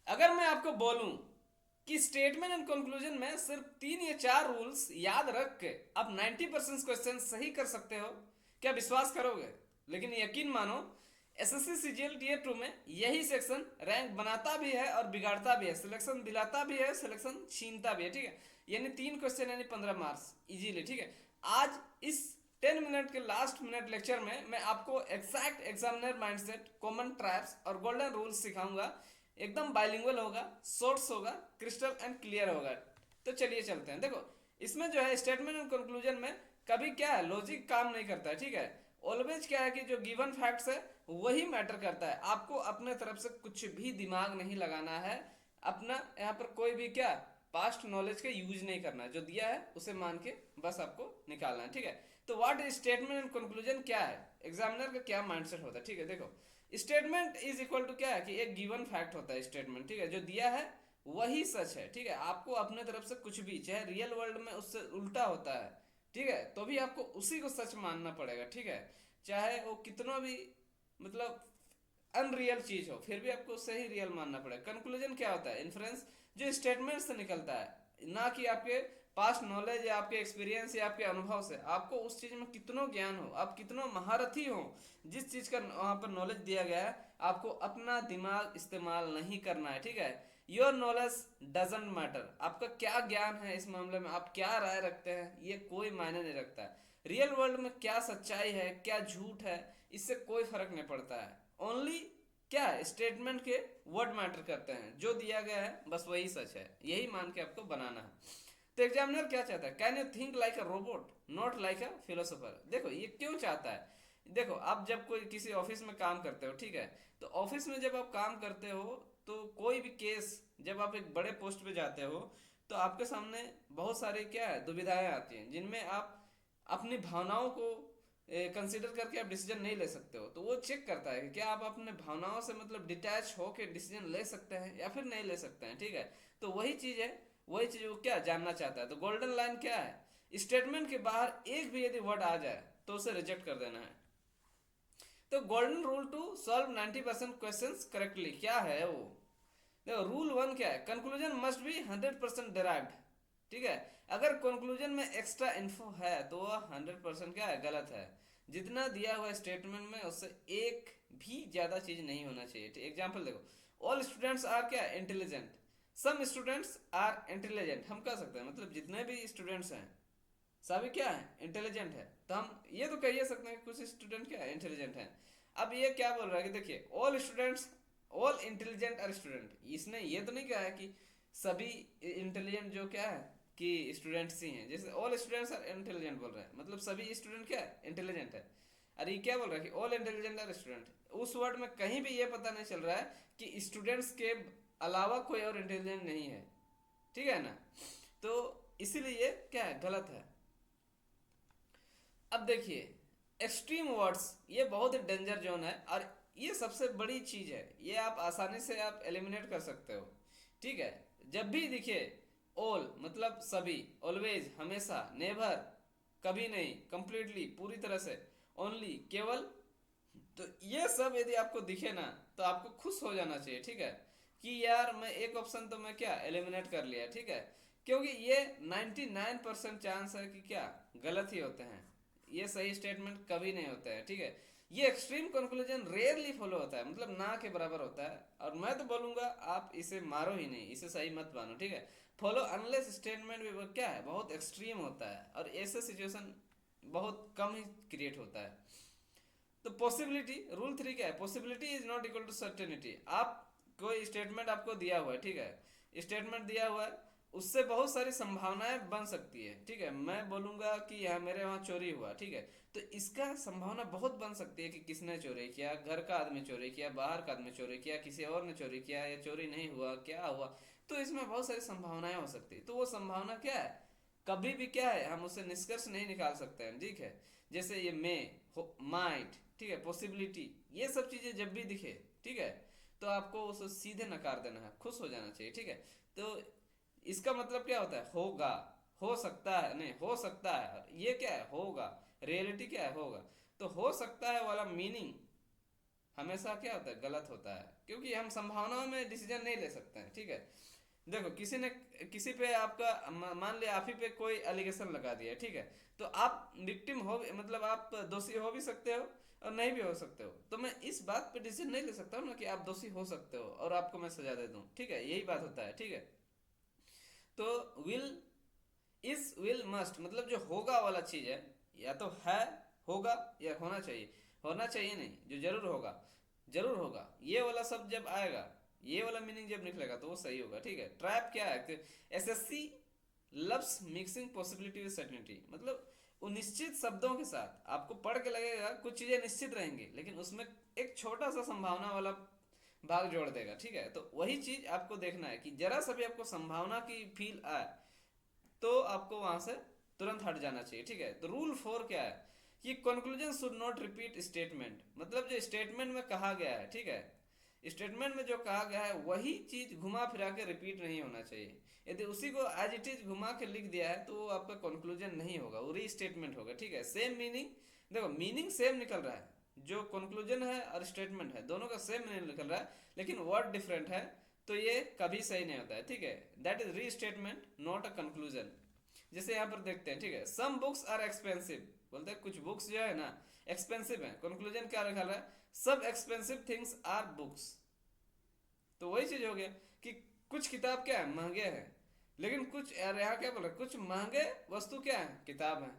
अगर मैं आपको बोलूं कि स्टेटमेंट एंड कंक्लूजन में सिर्फ 3 या 4 रूल्स याद रख के आप 90% क्वेश्चन सही कर सकते हो, क्या विश्वास करोगे? लेकिन यकीन मानो, एसएससी सीजीएल टीयर 2 में यही सेक्शन रैंक बनाता भी है और बिगाड़ता भी है, सिलेक्शन दिलाता भी है, सिलेक्शन छीनता भी है। ठीक है, यानी 3 क्वेश्चन यानी 15 मार्क्स इजीली। ठीक है, आज इस 10 मिनट के लास्ट मिनट लेक्चर में मैं आपको exact examiner mindset, common traps और गोल्डन रूल्स सिखाऊंगा। एकदम बाइलिंगुअल होगा, शॉर्ट्स होगा, क्रिस्टल एंड क्लियर होगा। तो चलिए चलते हैं। देखो, इसमें जो है स्टेटमेंट एंड कंक्लूजन में कभी क्या है, लॉजिक काम नहीं करता है। ठीक है, ऑलवेज क्या है कि जो गिवन फैक्ट्स है वही मैटर करता है। आपको अपने तरफ से कुछ भी दिमाग नहीं लगाना है, अपना यहाँ पर कोई भी क्या पास्ट नॉलेज का यूज नहीं करना है। जो दिया है उसे मान के बस आपको निकालना है। ठीक है, तो what is statement and conclusion क्या है, एग्जामिनर का क्या माइंडसेट होता है? ठीक है, देखो, स्टेटमेंट इज इक्वल टू क्या है कि एक गिवन फैक्ट होता है स्टेटमेंट। ठीक है, जो दिया है वही सच है। ठीक है, आपको अपने तरफ से कुछ भी, चाहे रियल वर्ल्ड में उससे उल्टा होता है, ठीक है, तो भी आपको उसी को सच मानना पड़ेगा। ठीक है, चाहे वो कितना भी मतलब अनरियल चीज हो, फिर भी आपको उससे ही रियल मानना पड़ेगा। कंक्लूजन क्या होता है? इन्फ्रेंस जो स्टेटमेंट से निकलता है, ना कि आपके पास्ट नॉलेज या आपके एक्सपीरियंस या आपके अनुभव से। आपको उस चीज में कितना ज्ञान हो, आप कितना महारथी हो, जिस चीज का वहां पर नॉलेज दिया गया है, आपको अपना दिमाग इस्तेमाल नहीं करना है। ठीक है, योर नॉलेज डजेंट मैटर। आपका क्या ज्ञान है इस मामले में, आप क्या राय रखते हैं, ये कोई मायने नहीं रखता है। रियल वर्ल्ड में क्या सच्चाई है, क्या झूठ है, इससे कोई फर्क नहीं पड़ता है। ओनली क्या है, स्टेटमेंट के वर्ड मैटर करते हैं। जो दिया गया है बस वही सच है, यही मान के आपको बनाना है। तो एग्जामिनर क्या चाहता है? Can you think like a robot not like a philosopher. देखो, ये क्यों चाहता है? देखो, आप जब कोई किसी ऑफिस में काम करते हो, ठीक है, तो ऑफिस में जब आप काम करते हो तो कोई भी केस, जब आप एक बड़े पोस्ट पे जाते हो तो आपके सामने बहुत सारी क्या है दुविधाएं आती हैं, जिनमें आप अपनी भावनाओं को कंसिडर करके आप डिसीजन नहीं ले सकते हो। तो वो चेक करता है कि क्या आप अपने भावनाओं से मतलब डिटैच होके डिसीजन ले सकते हैं या फिर नहीं ले सकते हैं। ठीक है, तो वही चीज़ है, वही चीज़ वो क्या जानना चाहता है। तो गोल्डन लाइन क्या है, स्टेटमेंट के बाहर एक भी यदि वर्ड आ जाए तो उसे रिजेक्ट कर देना है। तो golden rule to solve 90% question correctly क्या है वो? देखो, रूल 1 क्या है, कंक्लूजन मस्ट बी 100% डिराइव्ड। ठीक है, अगर कंक्लूजन में एक्स्ट्रा इन्फो है तो वह 100% क्या है, गलत है। जितना दिया हुआ स्टेटमेंट में उससे एक भी ज्यादा चीज नहीं होना चाहिए। एग्जाम्पल देखो, ऑल स्टूडेंट्स आर क्या intelligent, some students are intelligent. हम कह सकते हैं मतलब जितने भी स्टूडेंट्स हैं सभी क्या है, इंटेलिजेंट है। तो हम ये तो कह ही सकते हैं कि कुछ स्टूडेंट क्या है, इंटेलिजेंट है। अब ये क्या बोल रहा है कि देखिए, all students, all intelligent are student. इसने ये तो नहीं कहा है कि सभी इंटेलिजेंट जो क्या है कि स्टूडेंट्स ही हैं। जैसे ऑल स्टूडेंट्स आर इंटेलिजेंट बोल रहे हैं, मतलब सभी स्टूडेंट क्या है, इंटेलिजेंट है। अरे ये क्या बोल रहा है कि ऑल इंटेलिजेंट आर स्टूडेंट। उस वर्ड में कहीं भी ये पता नहीं चल रहा है कि स्टूडेंट्स के अलावा कोई और इंटेलिजेंट नहीं है। ठीक है ना? तो इसीलिए ये क्या है, गलत है। अब देखिए, एक्सट्रीम वर्ड्स ये बहुत ही डेंजर जोन है, और ये सबसे बड़ी चीज है, ये आप आसानी से आप एलिमिनेट कर सकते हो। ठीक है, जब भी दिखे ऑल मतलब सभी, ऑलवेज हमेशा, नेवर कभी नहीं, कंप्लीटली पूरी तरह से, ओनली केवल, तो ये सब यदि आपको दिखे ना तो आपको खुश हो जाना चाहिए। ठीक है, कि यार मैं एक ऑप्शन तो मैं क्या एलिमिनेट कर लिया। ठीक है, क्योंकि ये 99% चांस है कि क्या गलत ही होते हैं, ये सही स्टेटमेंट कभी नहीं होता है। ठीक है, ये एक्सट्रीम कंक्लूजन रेयरली फॉलो होता है, मतलब ना के बराबर होता है। और मैं तो बोलूंगा आप इसे मारो ही नहीं, इसे सही मत मानो। ठीक है, फॉलो अनलेस स्टेटमेंट भी वो क्या है बहुत एक्सट्रीम होता है, और ऐसे सिचुएशन बहुत कम ही क्रिएट होता है। तो पॉसिबिलिटी, रूल 3 क्या है, possibility is not equal to certainty. आप कोई स्टेटमेंट आपको दिया हुआ है, ठीक है, स्टेटमेंट दिया हुआ है, उससे बहुत सारी संभावनाएं बन सकती है। ठीक है, मैं बोलूंगा कि यहाँ मेरे वहाँ चोरी हुआ, ठीक है, तो इसका संभावना बहुत बन सकती है कि किसने चोरी किया, घर का आदमी चोरी किया, बाहर का आदमी चोरी किया, किसी और ने चोरी किया, या चोरी नहीं हुआ, क्या हुआ। तो इसमें बहुत सारी संभावनाएं हो सकती है। तो वो संभावना क्या है, कभी भी क्या है हम उसे निष्कर्ष नहीं निकाल सकते हैं। ठीक है, जैसे ये मे, माइट, ठीक है, पॉसिबिलिटी, ये सब चीजें जब भी दिखे, ठीक है, तो आपको उसे सीधे नकार देना है, खुश हो जाना चाहिए। ठीक है, तो इसका मतलब क्या होता है, होगा, हो सकता है, नहीं हो सकता है, ये क्या है, होगा, रियलिटी क्या है, होगा। तो हो सकता है वाला मीनिंग हमेशा क्या होता है, गलत होता है, क्योंकि हम संभावनाओं में डिसीजन नहीं ले सकते हैं, ठीक है। देखो किसी ने किसी पे आपका मान लिया आप ही पे कोई एलिगेशन लगा दिया, ठीक है, तो आप विक्टिम हो मतलब आप दोषी हो भी सकते हो और नहीं भी हो सकते हो, तो मैं इस बात पे डिसीजन नहीं ले सकता हूँ ना कि आप दोषी हो सकते हो और आपको मैं सजा दे दूँ, ठीक है, यही बात होता है, ठीक है। तो विल, इस विल मस्ट मतलब जो होगा वाला चीज है, या तो है, होगा, या होना चाहिए। होना चाहिए नहीं, जो जरूर होगा, जरूर होगा, ये वाला सब जब आएगा, ये वाला मीनिंग जब निकलेगा तो वो सही होगा, ठीक है। ट्रैप क्या है, SSC loves mixing possibility with certainty, मतलब वो निश्चित शब्दों के साथ आपको पढ़ के लगेगा कुछ चीजें निश्चित रहेंगी, लेकिन उसमें एक छोटा सा संभावना वाला भाग जोड़ देगा, ठीक है। तो वही चीज आपको देखना है कि जरा सा भी आपको संभावना की फील आए तो आपको वहां से तुरंत हट जाना चाहिए, ठीक है। तो रूल 4 क्या है कि conclusion should not repeat statement, मतलब जो स्टेटमेंट में कहा गया है, ठीक है, स्टेटमेंट में जो कहा गया है वही चीज घुमा फिरा के रिपीट नहीं होना चाहिए। यदि उसी को एज इट इज घुमा के लिख दिया है तो वो आपका कंक्लूजन नहीं होगा, वो री स्टेटमेंट होगा, ठीक है। सेम मीनिंग, देखो मीनिंग सेम निकल रहा है, जो कंक्लूजन है और स्टेटमेंट है दोनों का सेम मीनिंग निकल रहा है, लेकिन वर्ड डिफरेंट है, तो ये कभी सही नहीं होता है, ठीक है। दैट इज री स्टेटमेंट नॉट अ कंक्लूजन। जैसे यहाँ पर देखते हैं, ठीक है, सम बुक्स आर एक्सपेंसिव, बोलते हैं कुछ बुक्स जो है ना एक्सपेंसिव है, कंक्लूजन क्या लिखा है, सब एक्सपेंसिव थिंग्स आर बुक्स। तो वही चीज हो गया कि कुछ किताब क्या है, महंगे हैं, लेकिन कुछ यहाँ क्या बोल रहे, कुछ महंगे वस्तु क्या है, किताब है।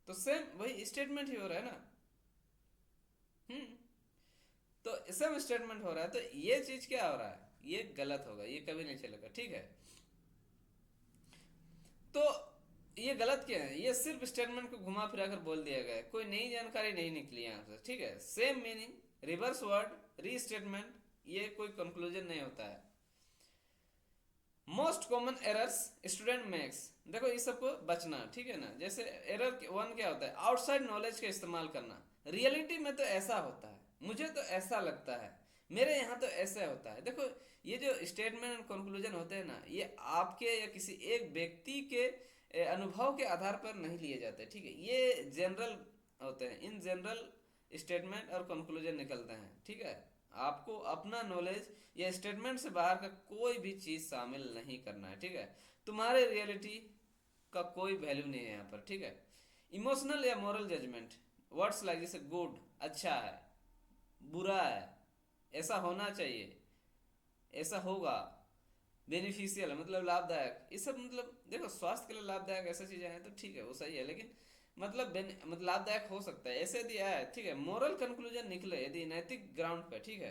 तो सेम वही स्टेटमेंट ही हो रहा है ना। हम्म। तो सेम स्टेटमेंट हो रहा है, तो ये चीज क्या हो रहा है, ये गलत होगा, ये कभी नहीं चलेगा, ठीक है। तो ये गलत क्या है, ये सिर्फ स्टेटमेंट को घुमा फिरा कर बोल दिया गया है, कोई नई जानकारी नहीं निकली यहाँ से, ठीक है। सेम मीनिंग रिवर्स वर्ड री स्टेटमेंट, ये कोई कंक्लूजन नहीं होता है। Most common errors student makes, देखो इस सबको बचना, ठीक है ना। जैसे एरर 1 क्या होता है, आउटसाइड नॉलेज का इस्तेमाल करना, रियलिटी में तो ऐसा होता है, मुझे तो ऐसा लगता है, मेरे यहाँ तो ऐसा होता है। देखो ये जो स्टेटमेंट एंड कंक्लूजन होते हैं ना, ये आपके या किसी एक व्यक्ति के अनुभव के आधार पर नहीं लिए जाते, ठीक है, ये जनरल होते हैं, इन जनरल स्टेटमेंट और कंक्लूजन निकलते हैं, ठीक है। आपको अपना नॉलेज या स्टेटमेंट से बाहर का कोई भी चीज शामिल नहीं करना है, ठीक है। तुम्हारे रियलिटी का कोई वैल्यू नहीं है यहाँ पर, ठीक है। इमोशनल या मॉरल जजमेंट, वर्ड्स लाइक जैसे गुड अच्छा है, बुरा है, ऐसा होना चाहिए, ऐसा होगा, बेनिफिशियल है मतलब लाभदायक, ये सब मतलब देखो स्वास्थ्य के लिए लाभदायक ऐसा चीजें हैं तो ठीक है वो सही है, लेकिन मतलब लाभदायक हो सकता है ऐसे दिया है, ठीक है। मोरल कंक्लूजन निकले यदि नैतिक ग्राउंड पे, ठीक है,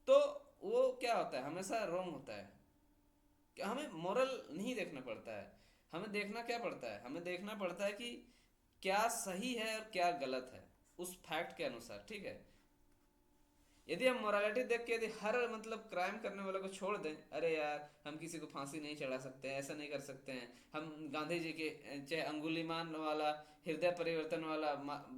तो वो क्या होता है, हमेशा रॉन्ग होता है। कि हमें मोरल नहीं देखना पड़ता है, हमें देखना क्या पड़ता है, हमें देखना पड़ता है कि क्या सही है और क्या गलत है उस फैक्ट के अनुसार, ठीक है। यदि हम मोरालिटी देख के यदि हर मतलब क्राइम करने वाले को छोड़ दें, अरे यार हम किसी को फांसी नहीं चढ़ा सकते हैं, ऐसा नहीं कर सकते हैं, हम गांधी जी के चाहे अंगुलीमान वाला हृदय परिवर्तन वाला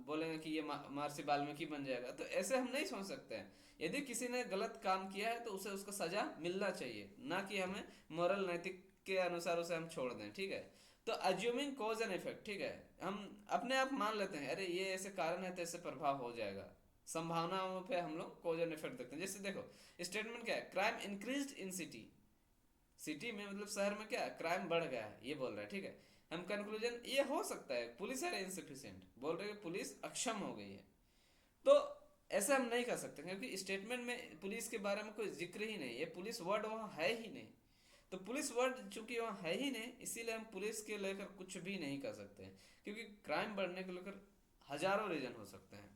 बोलेंगे कि ये महर्षि वाल्मीकि बन जाएगा, तो ऐसे हम नहीं सोच सकते हैं। यदि किसी ने गलत काम किया है तो उसे उसका सजा मिलना चाहिए, ना कि हमें मॉरल नैतिक के अनुसार उसे हम छोड़ दें, ठीक है। तो अज्यूमिंग कॉज एंड इफेक्ट, ठीक है, हम अपने आप मान लेते हैं अरे ये ऐसे कारण है तो ऐसे प्रभाव हो जाएगा, संभावनाओं पे हम लोग कॉज एंड इफेक्ट देखते हैं। जैसे देखो स्टेटमेंट क्या है, क्राइम इंक्रीज्ड इन सिटी, सिटी में मतलब शहर में क्या क्राइम बढ़ गया है ये बोल रहा है, ठीक है। हम कंक्लूजन ये हो सकता है पुलिस है इनसफिशिएंट, बोल रहे हैं पुलिस अक्षम हो गई है, तो ऐसा हम नहीं कर सकते क्योंकि स्टेटमेंट में पुलिस के बारे में कोई जिक्र ही नहीं, ये पुलिस वर्ड वहाँ है ही नहीं। तो पुलिस वर्ड चूंकि वहाँ है ही नहीं, इसीलिए हम पुलिस के लेकर कुछ भी नहीं कर सकते हैं, क्योंकि क्राइम बढ़ने को लेकर हजारों रीजन हो सकते हैं।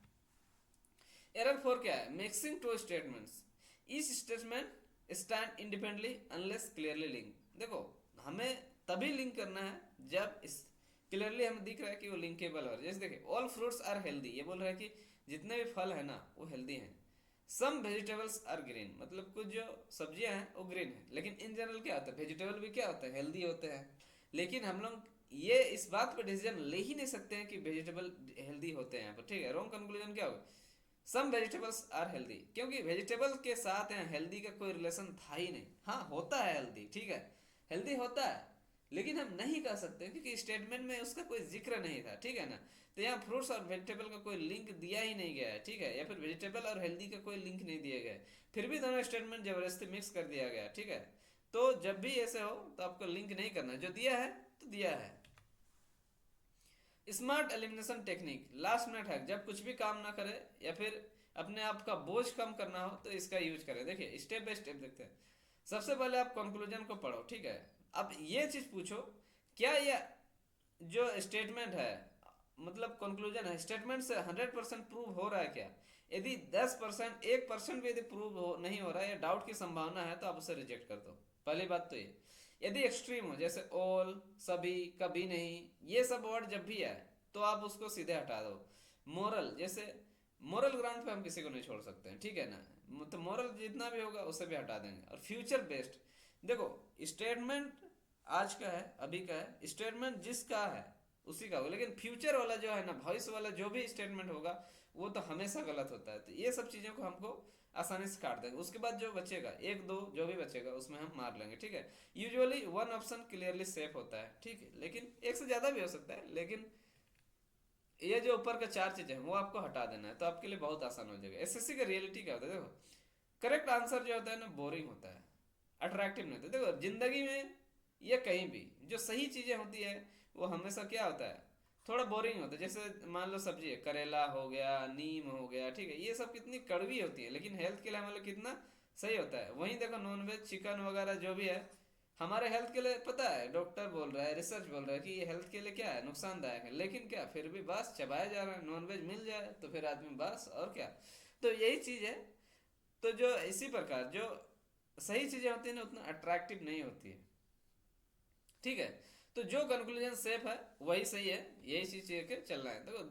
एरर 4 क्या है, मिक्सिंग टू स्टेटमेंट्स, इस statement stand independently unless clearly link. देखो हमें तभी लिंक करना है जब इस क्लियरली हमें दिख रहा है कि वो लिंकेबल हो रहा है। जैसे देखिए ऑल फ्रूट्स आर हेल्दी, ये बोल रहा है कि जितने भी फल है ना वो हेल्दी हैं। सम वेजिटेबल्स आर ग्रीन, मतलब कुछ जो सब्जियां हैं वो ग्रीन है, लेकिन इन जनरल क्या होता है वेजिटेबल भी क्या होता है हेल्दी होते हैं, लेकिन हम लोग ये इस बात पर डिसीजन ले ही नहीं सकते हैं कि वेजिटेबल हेल्दी होते हैं यहाँ पर, ठीक है। रॉन्ग कंक्लूजन क्या होगा, सम वेजिटेबल्स आर हेल्दी, क्योंकि वेजिटेबल के साथ यहाँ हेल्दी का कोई रिलेशन था ही नहीं। हाँ होता है हेल्दी, ठीक है, हेल्दी होता है, लेकिन हम नहीं कर सकते क्योंकि स्टेटमेंट में उसका कोई जिक्र नहीं था, ठीक है ना। तो यहाँ फ्रूट्स और वेजिटेबल का कोई लिंक दिया ही नहीं गया है, ठीक है, या फिर वेजिटेबल और हेल्दी का कोई लिंक नहीं दिया गया है, फिर भी दोनों स्टेटमेंट जबरदस्ती मिक्स कर दिया गया, ठीक है। तो जब भी ऐसे हो तो आपको लिंक नहीं करना है, जो दिया है तो दिया है। Smart elimination technique, last minute hack, जब कुछ भी काम ना करे या फिर अपने आप का बोझ कम करना हो तो इसका यूज करें। देखिए स्टेप बाय स्टेप देखते हैं। सबसे पहले आप कंक्लूजन को पढ़ो, ठीक है। अब ये चीज पूछो, क्या ये जो स्टेटमेंट है, मतलब कंक्लूजन है, स्टेटमेंट से 100% प्रूव हो रहा है क्या। यदि 10%, 1% भी यदि प्रूव हो नहीं हो रहा है या डाउट की संभावना है तो आप उसे रिजेक्ट कर दो। पहली बात तो ये। यदि एक्सट्रीम हो जैसे ऑल, सभी, कभी नहीं, ये सब वर्ड जब भी आए तो आप उसको सीधे हटा दो। मोरल, जैसे मोरल ग्राउंड पे हम किसी को नहीं छोड़ सकते हैं, ठीक है ना। तो मोरल जितना भी होगा उसे भी हटा देंगे। और फ्यूचर बेस्ड, देखो स्टेटमेंट आज का है, अभी का है, स्टेटमेंट जिसका है उसी का होगा, लेकिन फ्यूचर वाला जो है ना, भविष्य वाला जो भी स्टेटमेंट होगा वो तो हमेशा गलत होता है। तो ये सब चीज़ों को हमको आसानी से काट देंगे। उसके बाद जो बचेगा, एक दो जो भी बचेगा उसमें हम मार लेंगे, ठीक है। Usually one option clearly safe होता है, ठीक है, लेकिन एक से ज़्यादा भी हो सकता है, लेकिन ये जो ऊपर का चार चीज़ें हैं वो आपको हटा देना है तो आपके लिए बहुत आसान हो जाएगा। एसएससी का रियलिटी क्या होता है, देखो करेक्ट आंसर जो होता है ना बोरिंग होता है, अट्रैक्टिव नहीं होता। देखो जिंदगी में या कहीं भी जो सही चीज़ें होती है वो हमेशा क्या होता है, थोड़ा बोरिंग होता है। जैसे मान लो सब्जी है, करेला हो गया, नीम हो गया, ठीक है, ये सब कितनी कड़वी होती है लेकिन हेल्थ के लिए हमारे लिए कितना सही होता है। वहीं देखो नॉनवेज, चिकन वगैरह जो भी है हमारे हेल्थ के लिए, पता है डॉक्टर बोल रहा है, रिसर्च बोल रहा है कि ये हेल्थ के लिए क्या है, नुकसानदायक है, लेकिन क्या फिर भी बस चबाया जा रहा है। नॉनवेज मिल जाए तो फिर आदमी बस, और क्या। तो यही चीज़ है। तो जो इसी प्रकार जो सही चीज़ें होती है ना उतना अट्रैक्टिव नहीं होती है, ठीक है। तो जो कंक्लूजन सेफ है वही सही है, यही चीज के चलना है। देखो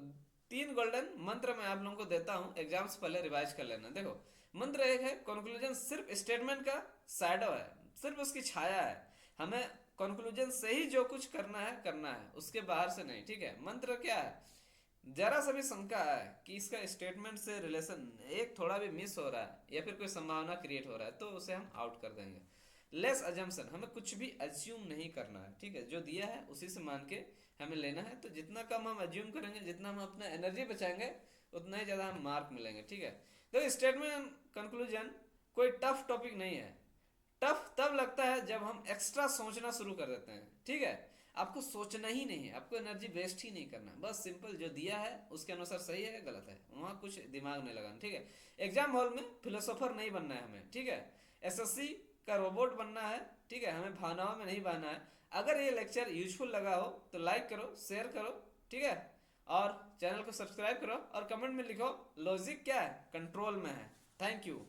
3 गोल्डन मंत्र मैं आप लोगों को देता हूँ, एग्जाम से पहले रिवाइज कर लेना। देखो मंत्र एक है, कंक्लूजन सिर्फ स्टेटमेंट का शैडो है, सिर्फ उसकी छाया है। हमें कंक्लूजन से ही जो कुछ करना है, उसके बाहर से नहीं, ठीक है। मंत्र क्या है, जरा सा भी शंका है कि इसका स्टेटमेंट से रिलेशन एक थोड़ा भी मिस हो रहा है या फिर कोई संभावना क्रिएट हो रहा है तो उसे हम आउट कर देंगे। लेस अजम्पशन, हमें कुछ भी अज्यूम नहीं करना है, ठीक है। जो दिया है उसी से मान के हमें लेना है। तो जितना कम हम अज्यूम करेंगे, जितना हम अपना एनर्जी बचाएंगे, उतना ही ज़्यादा हम मार्क मिलेंगे, ठीक है। तो स्टेटमेंट कंक्लूजन कोई टफ टॉपिक नहीं है। टफ तब लगता है जब हम एक्स्ट्रा सोचना शुरू कर देते हैं, ठीक है। आपको सोचना ही नहीं है, आपको एनर्जी वेस्ट ही नहीं करना, बस सिंपल जो दिया है उसके अनुसार सही है गलत है वहाँ कुछ दिमाग नहीं लगाना, ठीक है। एग्जाम हॉल में फिलोसोफर नहीं बनना है हमें, ठीक है। एसएससी का रोबोट बनना है, ठीक है, हमें भावनाओं में नहीं बहना है। अगर ये लेक्चर यूजफुल लगा हो तो लाइक करो, शेयर करो, ठीक है, और चैनल को सब्सक्राइब करो और कमेंट में लिखो लॉजिक क्या है, कंट्रोल में है। Thank you.